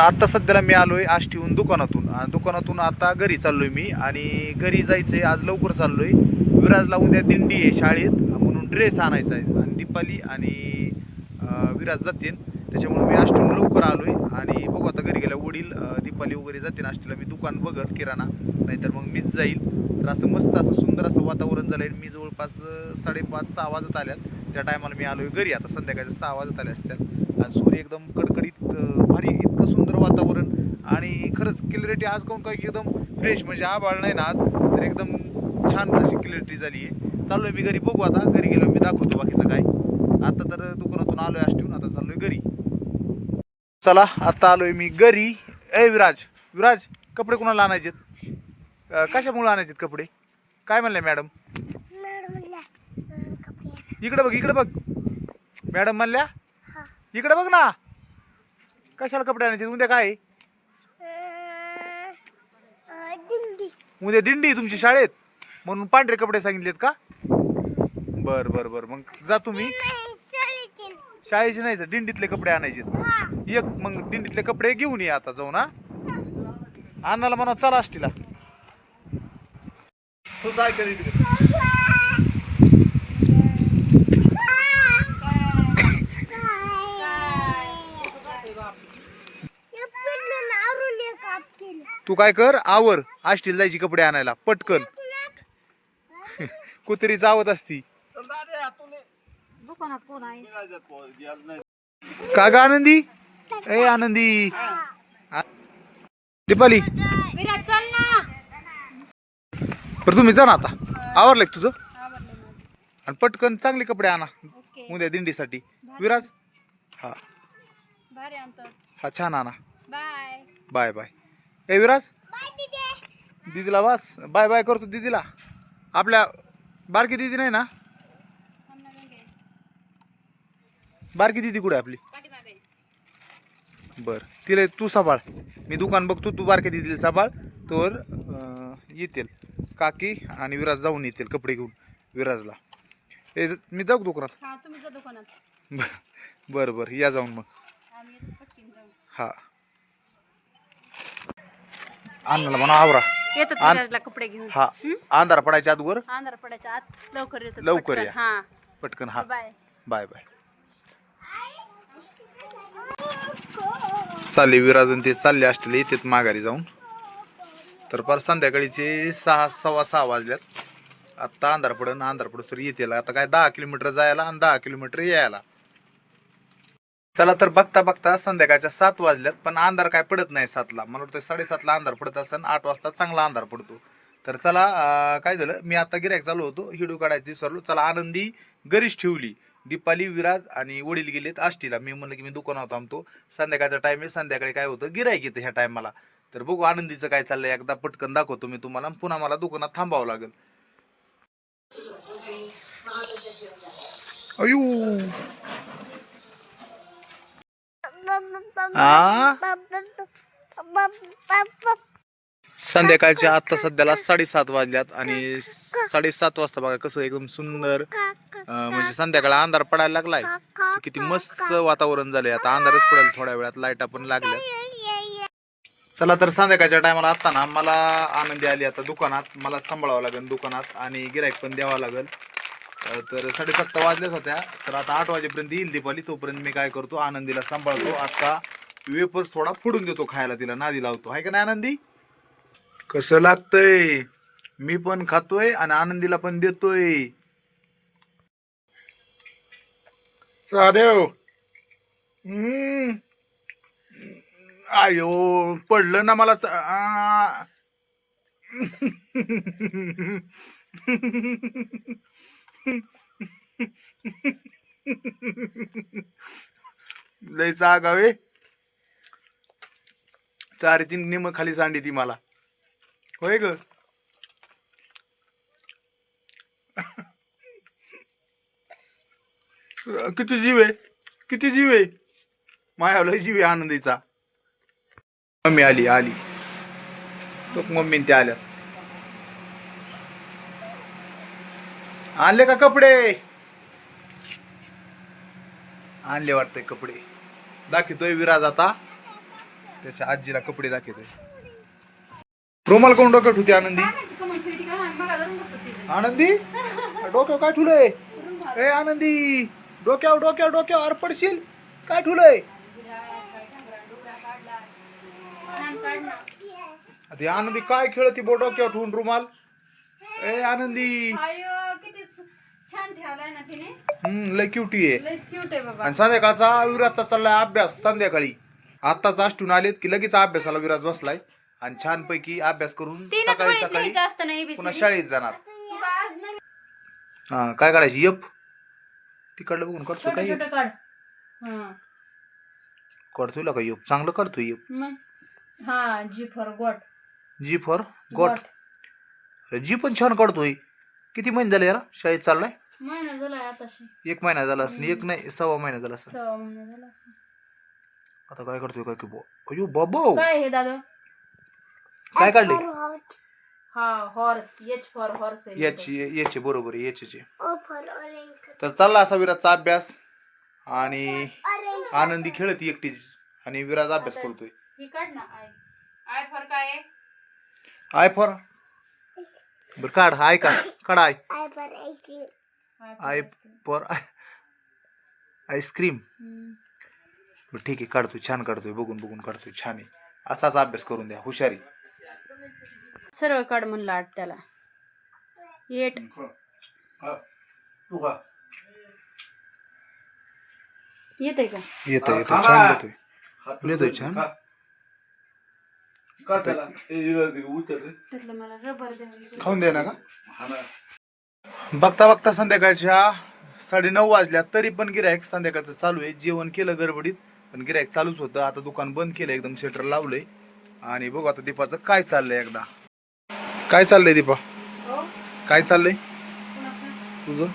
आता सध्याला मी आलोय आष्टीहून दुकानातून आता घरी चाललोय मी आणि घरी जायचंय. आज लवकर चाललोय. विराजला उद्या दिंडी आहे शाळेत म्हणून ड्रेस आणायचा आहे आणि दीपाली आणि विराज जातील. त्याच्यामुळे मी आष्टीहून लवकर आलोय आणि बघू आता घरी गेल्या वडील दीपाली वगैरे जातील आष्टीला. मी दुकान बघत किराणा, नाहीतर मग मीच जाईल. तर असं मस्त असं सुंदर असं वातावरण झालंय. मी जवळपास 5:30-6 वाजत आल्यात. त्या टायमाला मी आलोय घरी. आता संध्याकाळच्या 6 वाजत आले असतात आणि सूर्य एकदम कडकडीत भारी, इतकं सुंदर वातावरण आणि खरंच क्लॅरिटी आज कोण काय एकदम फ्रेश, म्हणजे आभाळ नाही ना आज, तर एकदम छान अशी क्लॅरिटी झाली आहे. चाललोय मी घरी. बघू आता घरी गेलो मी दाखवतो बाकीचं काय. आता तर दुकानातून आलोय आष्टीहून, आता चाललोय घरी. चला आता आलोय मी घरी. विराज कपडे कोणाला आणायचेत? कशामुळे आणायचेत कपडे? काय म्हणले मॅडम? इकडे बघ मॅडम म्हणल्या इकडे बघ ना. कशाला कपडे आणायचे उद्या? काय उद्या दिंडी तुमची शाळेत म्हणून पांढरे कपडे सांगितलेत का? बर मग जा तुम्ही. शाळेचे नाही तर दिंडीतले कपडे आणायचे. एक मग दिंडीतले कपडे घेऊन ये आता जाऊ ना. अण्णाला म्हणा चला आष्टीला. तू जाय कधी तू काय कर, आवर आष्टीला जायची कपडे आणायला पटकन. कुत्री चावत असती. का ग आनंदी? ए आनंदी, दीपाली बरं तुम्ही जा ना आता. आवरलं तुझं? आणि पटकन चांगले कपडे आणा उद्या दिंडीसाठी. विराज हा छान आणा. बाय. ए विराज, दीदीला वास बाय करतो दीदीला. आपल्या बारकी दीदी नाही ना? बारकी दीदी कुठे आपली? बर तिला तू सांभाळ. मी दुकान बघतो, तू बारकी दीदीला सांभाळ. तर येतील काकी आणि विराज जाऊन येतील कपडे घेऊन विराजला. मी जाऊ दुकानात. बर या जाऊन मग. हा अण्णाला म्हणा आवरा कपडे घेऊन. हा अंधार पडायच्या आत लवकर या पटकन. हा बाय. चालले विराजन ते चालले असतील येतात माघारी जाऊन. तर फार संध्याकाळीचे 6:15 वाजल्यात. आत्ता अंधार पडून तर येतील. आता काय 10 किलोमीटर जायला आणि 10 किलोमीटर यायला. चला तर बघता संध्याकाळच्या 7 वाजल्यात, पण अंधार काय पडत नाही 7ला. मला वाटतं 7:30ला अंधार पडत असेल, 8 वाजता चांगला अंधार पडतो. तर चला काय झालं, मी आता गिऱ्हाईक चालू होतो, हिडू काढायची विसरलो. चला आनंदी घरीच ठेवली. दीपाली विराज आणि वडील गेलेत आष्टीला. मी म्हणलं की मी दुकानात थांबतो, संध्याकाळचा टाइम आहे, संध्याकाळी काय होतं गिऱ्हाईक येतं ह्या टायमाला. तर बघू आनंदीचं काय चाललंय, एकदा पटकन दाखवतो मी तुम्हाला. पुन्हा मला दुकानात थांबावं लागेल. अयो संध्याकाळच्या आता सध्याला 7:30 वाजल्यात आणि 7:30 वाजता बघा कसं एकदम सुंदर, म्हणजे संध्याकाळी अंधार पडायला लागलाय. किती मस्त वातावरण झालंय. आता अंधारच पडेल थोड्या वेळात, लाईटा पण लागल्या. चला तर संध्याकाळच्या टायमाला आता ना मला आनंदी आली आता दुकानात. मला सांभाळावं लागेल दुकानात आणि गिऱ्हाईक पण द्यावं लागेल. तर 7:30 वाजल्याच होत्या. तर आता 8 वाजेपर्यंत येईल दीपाली. तोपर्यंत मी काय करतो, आनंदीला सांभाळतो. आता वेफर्स थोडा फोडून देतो खायला, तिला नादी लावतो. आहे का नाही आनंदी? कसं लागतंय? मी पण खातोय आणि आनंदीला पण देतोय. सादेव आयो पडलं ना मला. लय जागावे 4-3 निम खाली सांडी ती मला. होय ग. किती जीव आहे माया. लय जीव आहे आनंदीचा. मम्मी आली तो मम्मी ते आल्यात. आणले का कपडे? आणले वाटतंय कपडे. दाखवतोय विराज आता. त्याच्या आजीला कपडे दाखवतोय. रुमाल कोण डोक्यात होती आनंदी? आनंदी डोक्यावर काय ठुलंय? ए आनंदी डोक्यावर पडशील. काय ठुलंय? ते आनंदी काय खेळती बो डोक्यावर ठेवून रुमाल? ए आनंदी छान ठेवलाय ना तिने. लय क्युटी आहे. लयच क्यूट आहे बाबा. आणि संध्याकाळचा विराजचा चाललाय अभ्यास. संध्याकाळी आत्ताच आष्टून आलेत की लगेच अभ्यासाला विराज बसलाय आणि छानपैकी अभ्यास करून सकाळी पुन्हा शाळेत जाणार. हा काय काढायची? यप तिकडलं बघून करतो काय? काढतोय का यप? चांगलं काढतोय यप. हा G for God. G for God. जी पण छान काढतोय. किती महिने झाले याला शाळेत चाललाय? महिना झाला आताशी. 1 महिना झाला असेल. 1 नाही 1.25 महिना झाला असेल. 6 महिना झाला. आता काय करतोय काय की? अयो बाबा काय हे दादा? काय काढले? हा हॉर्स. एच फॉर हॉर्स आहे. याचे बरोबर आहे याचे. तर चालला असा विराजचा अभ्यास आणि आनंदी खेळती एकटीच आणि विराज अभ्यास करतोय. ही काढ ना. आय फॉर काय आहे? आय फॉर बर काढ. आय काढ. I for ice cream. ठीक आहे काढतोय. छान काढतोय. बघून काढतोय. छान आहे. असाच अभ्यास करून द्या. हुशारी. सरळ काढ म्हणलं 8 त्याला. 8. येते का? येतोय छान लिहितोय छान. त्यातलं मला रबर द्या. खाऊन द्या ना का? बघता संध्याकाळच्या 9:30 वाजल्या तरी पण गिरायक संध्याकाळचं चालू आहे. जेवण केलं गडबडीत पण गिरायक चालूच होतं. आता दुकान बंद केलं एकदम. शटर लावलंय आणि बघू आता दीपाचं काय चाललंय. एकदा काय चाललंय दीपा? काय चाललंय तुझं?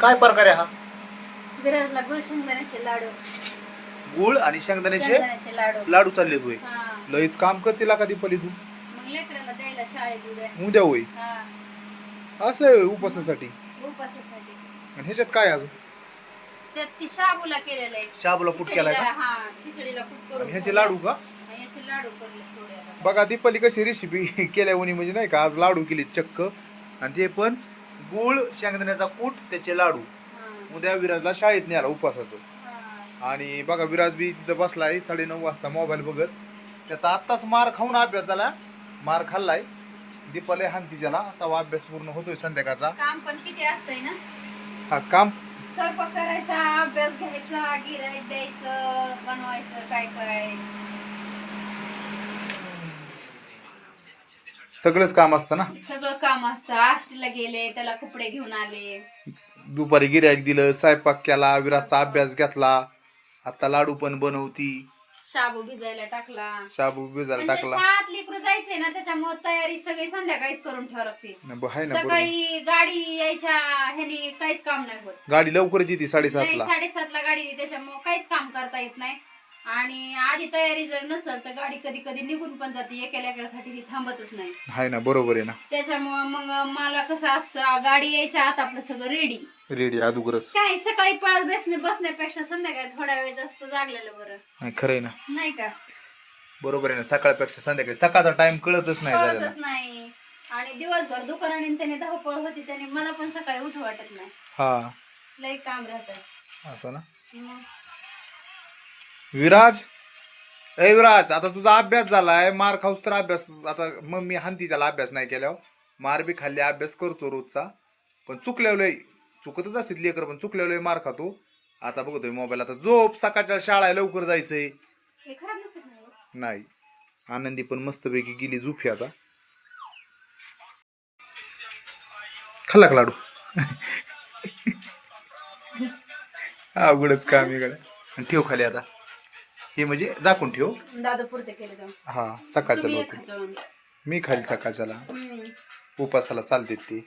काय प्रकार आहे हा? विराजला गुळ शेंगदाण्याचे लाडू. गुळ आणि शेंगदाण्याचे लाडू चालले होय. लईच काम करतील का दीपाली तू? मग लेकराला द्यायला शाळेत उद्या होय. असं आहे उपासासाठी. उपासासाठी. आणि ह्याच्यात काय अजून? त्यात ती शाबूला केलेलं आहे. शाबूला कुट केलाय का? हा खिचडीला कुट करून. ह्याचे लाडू का? याचे लाडू करले थोडे. बघा दीपाली कशी रेसिपी केल्या उनी म्हणजे नाही का. आज लाडू केली चक्क आणि ते पण गुळ शेंगदाण्याचा कूट त्याचे लाडू. उद्या विराजला शाळेत न्याला उपासाचं. आणि बघा विराज बी तिथं बसलाय 9:30 वाजता मोबाईल बघत. त्याचा आत्ताच मार खाऊन अभ्यास झाला. मार खाल्लाय. दीपाली हानती त्याला. आता अभ्यास पूर्ण होतोय संध्याकाळचा. काम पण किती असतंय ना. हा काम स्वयंपाक करायचा, अभ्यास घ्यायचा, गिऱ्हाईक द्यायचं, बनवायचं काय सगळंच काम असतं ना. सगळं काम असतं. आष्टीला गेले त्याला कपडे घेऊन आले. दुपारी गिऱ्हाईक दिलं. स्वयंपाक केला. विराजचा अभ्यास घेतला. आता लाडू पण बनवती. शाबू भिजायला टाकला. शाळेत लेकरू जायचंय ना त्याच्यामुळे तयारी सगळी संध्याकाळीच करून ठेवावी लागते. सकाळी गाडी यायच्या ह्यानी काहीच काम नाही होत. गाडी लवकरच येते 7:30ला. 7:30ला गाडी. त्याच्यामुळे काहीच काम करता येत नाही. आणि आधी तयारी जर नसेल तर गाडी कधी कधी निघून पण जाते. एका लेकरासाठी ती थांबतच नाही. हाय ना बरोबर आहे ना. त्याच्यामुळे मग मला कसं असतं गाडी यायच्या आत आपलं सगळं रेडी अगोदरच. काय सकाळी पळत बसण्यापेक्षा संध्याकाळी थोडा वेळ जास्त जागलेलं बरं. खरंय ना. नाही का? बरोबर आहे ना. सकाळपेक्षा संध्याकाळी सकाळचा टाइम कळतच नाही. आणि दिवसभर दुकानाने त्याने धावपळ होती. त्याने मला पण सकाळी उठू वाटत नाही. हा लई काम राहत असं ना. विराज विराज आता तुझा अभ्यास झालाय. मार खाऊस तर अभ्यास. आता मम्मी हानती त्याला अभ्यास नाही केल्यावर. मार बी खाल्ले. अभ्यास करतो रोजचा. पण चुकल्यावर चुकतच असतील लेकर पण चुकल्यावर मार खातो. आता बघतोय मोबाईल. आता झोप. सकाळच्या शाळा लवकर जायचंय. नाही आनंदी पण मस्तपैकी गेली झोपी. आता खाल्ला का लाडू? अवघडच काम इकडे. ठेव खाली आता. हे म्हणजे झाकून ठेव. दादा पुरते केले. हा सकाळच्याला होते. मी खाली सकाळच्याला. उपासाला चालते ते.